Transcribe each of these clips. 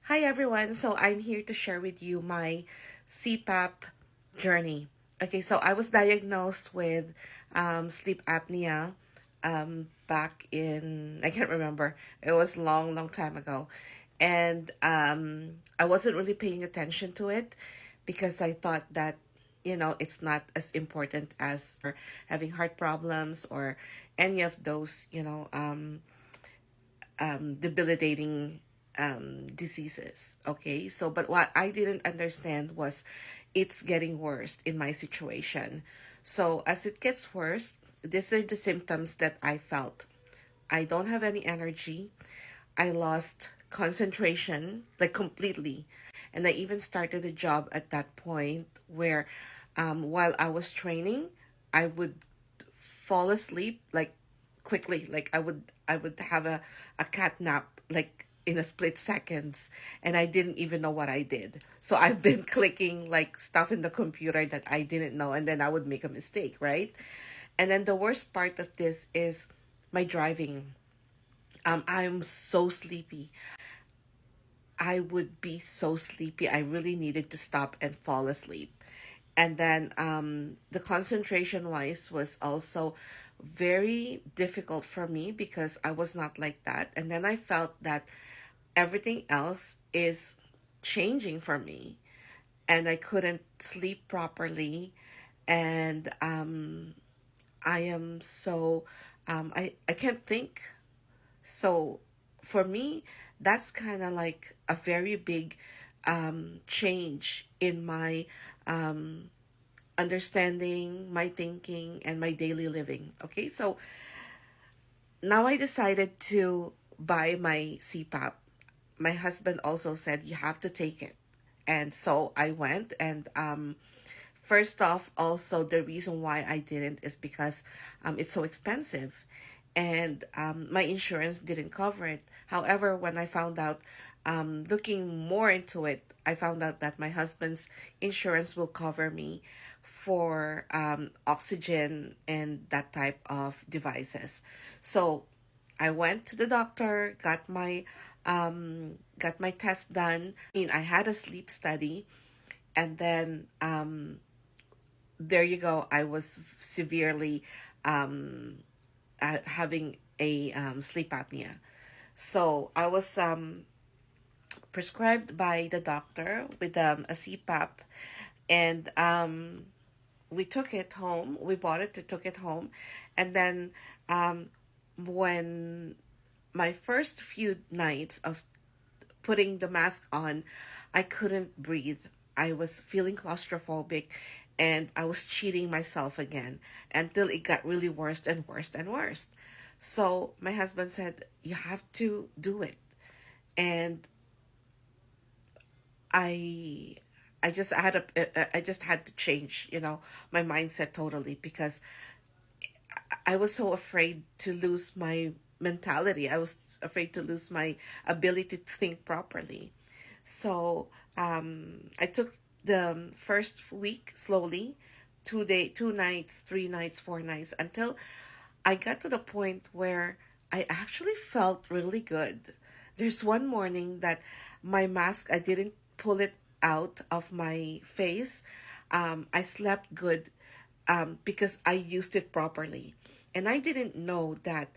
Hi everyone. So I'm here to share with you my CPAP journey. Okay, so I was diagnosed with sleep apnea back in, I can't remember. It was long, long time ago. And I wasn't really paying attention to it because I thought that, it's not as important as having heart problems or any of those, debilitating diseases. Okay, so but what I didn't understand was it's getting worse in my situation. So as it gets worse, these are the symptoms that I felt. I don't have any energy. I lost concentration like completely. And I even started a job at that point where while I was training, I would fall asleep like quickly. Like I would have a cat nap like in a split seconds, and I didn't even know what I did. So I've been clicking like stuff in the computer that I didn't know, and then I would make a mistake, right? And then the worst part of this is my driving. I'm so sleepy. I would be so sleepy. I really needed to stop and fall asleep. And then the concentration wise was also very difficult for me because I was not like that. And then I felt that everything else is changing for me, and I couldn't sleep properly. And I am so, I can't think. So for me, that's kind of like a very big change in my understanding, my thinking, and my daily living. Okay, so now I decided to buy my CPAP. My husband also said you have to take it. And so I went, and first off, also the reason why I didn't is because it's so expensive, and my insurance didn't cover it. However, when I found out, looking more into it, I found out that my husband's insurance will cover me for oxygen and that type of devices. So I went to the doctor, got my test done. I had a sleep study, and then there you go. I was severely having a sleep apnea. So I was prescribed by the doctor with a CPAP, and we took it home. We bought it, took it home, and then when my first few nights of putting the mask on, I couldn't breathe. I was feeling claustrophobic, and I was cheating myself again until it got really worse and worse and worse. So my husband said, "You have to do it." And I I just had to change, my mindset totally, because I was so afraid to lose my mentality. I was afraid to lose my ability to think properly. So I took the first week slowly, 2 nights, 3 nights, 4 nights, until I got to the point where I actually felt really good. There's one morning that my mask, I didn't pull it out of my face. I slept good because I used it properly. And I didn't know that,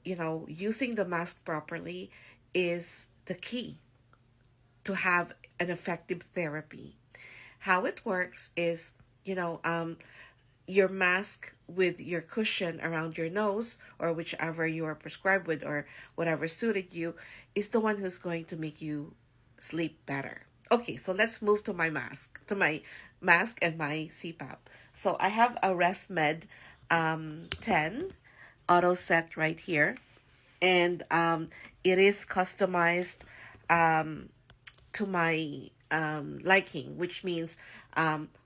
using the mask properly is the key to have an effective therapy. How it works is, you know, um, your mask with your cushion around your nose, or whichever you are prescribed with, or whatever suited you, is the one who's going to make you sleep better. Okay, so let's move to my mask and my CPAP. So I have a ResMed 10 auto set right here, and it is customized to my liking, which means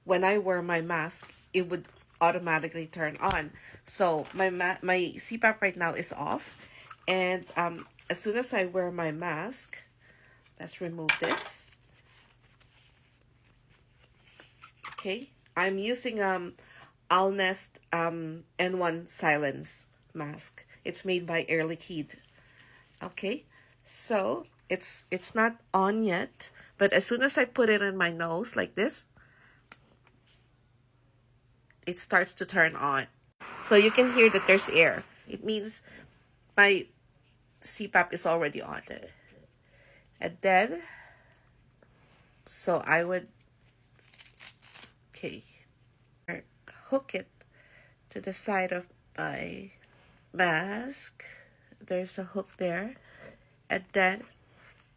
when I wear my mask, it would automatically turn on. So my CPAP right now is off, and as soon as I wear my mask, let's remove this. Okay, I'm using Alnest N1 Silence mask. It's made by Air Liquide. Okay, so It's not on yet, but as soon as I put it in my nose like this, it starts to turn on. So you can hear that there's air. It means my CPAP is already on. And then, so I would, okay, hook it to the side of my mask. There's a hook there. And then,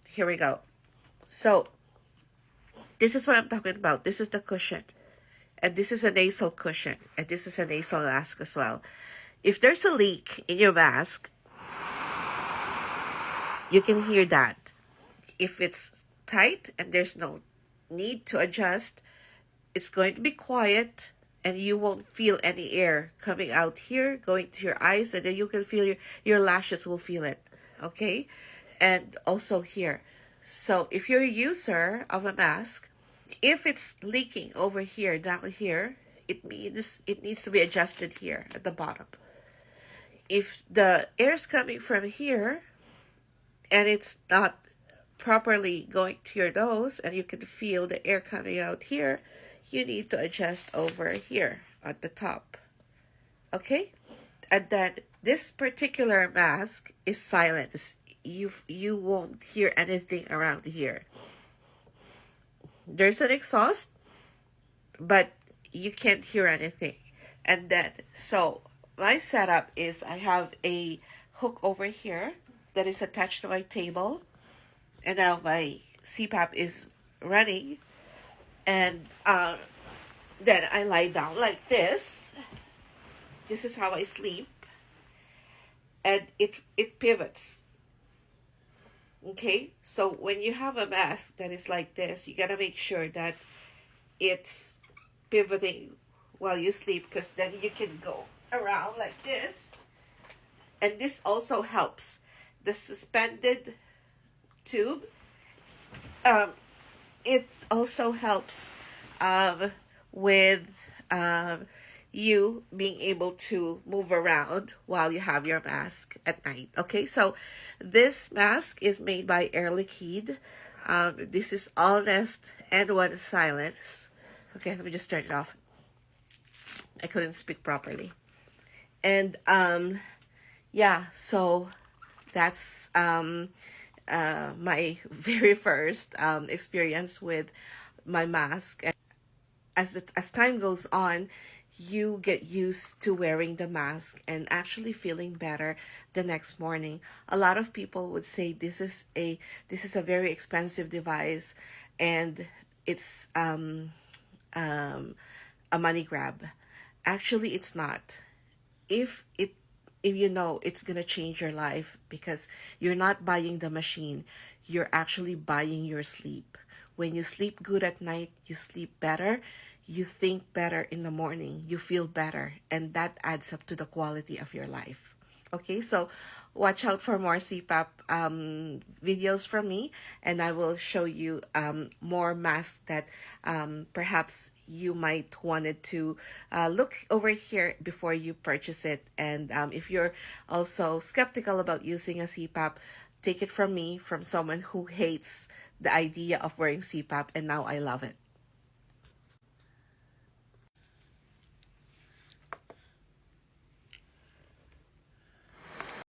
here we go. So, this is what I'm talking about. This is the cushion. And this is a nasal cushion. And this is a nasal mask as well. If there's a leak in your mask, you can hear that. If it's tight and there's no need to adjust, it's going to be quiet and you won't feel any air coming out here, going to your eyes, and then you can feel your lashes will feel it. Okay? And also here. So if you're a user of a mask, if it's leaking over here, down here, it means it needs to be adjusted here at the bottom. If the air's coming from here and it's not properly going to your nose and you can feel the air coming out here, you need to adjust over here at the top. Okay? And then this particular mask is silent. You won't hear anything around here. There's an exhaust, but you can't hear anything. And then, so my setup is I have a hook over here that is attached to my table. And now my CPAP is running. And then I lie down like this. This is how I sleep. And it pivots. Okay? So when you have a mask that is like this, you gotta make sure that it's pivoting while you sleep, because then you can go around like this. And this also helps. The suspended tube, it also helps with you being able to move around while you have your mask at night. Okay, so this mask is made by Air Liquide. This is all nest and one silence. Okay, let me just turn it off. I couldn't speak properly. And yeah, so that's my very first experience with my mask. And as time goes on, you get used to wearing the mask and actually feeling better the next morning. A lot of people would say this is a very expensive device and it's a money grab. Actually, it's not. If you know it's gonna change your life, because you're not buying the machine, you're actually buying your sleep. When you sleep good at night, you sleep better, you think better in the morning, you feel better, and that adds up to the quality of your life. Okay, so watch out for more CPAP videos from me, and I will show you more masks that perhaps you might wanted to look over here before you purchase it. And if you're also skeptical about using a CPAP, take it from me, from someone who hates the idea of wearing CPAP, and now I love it.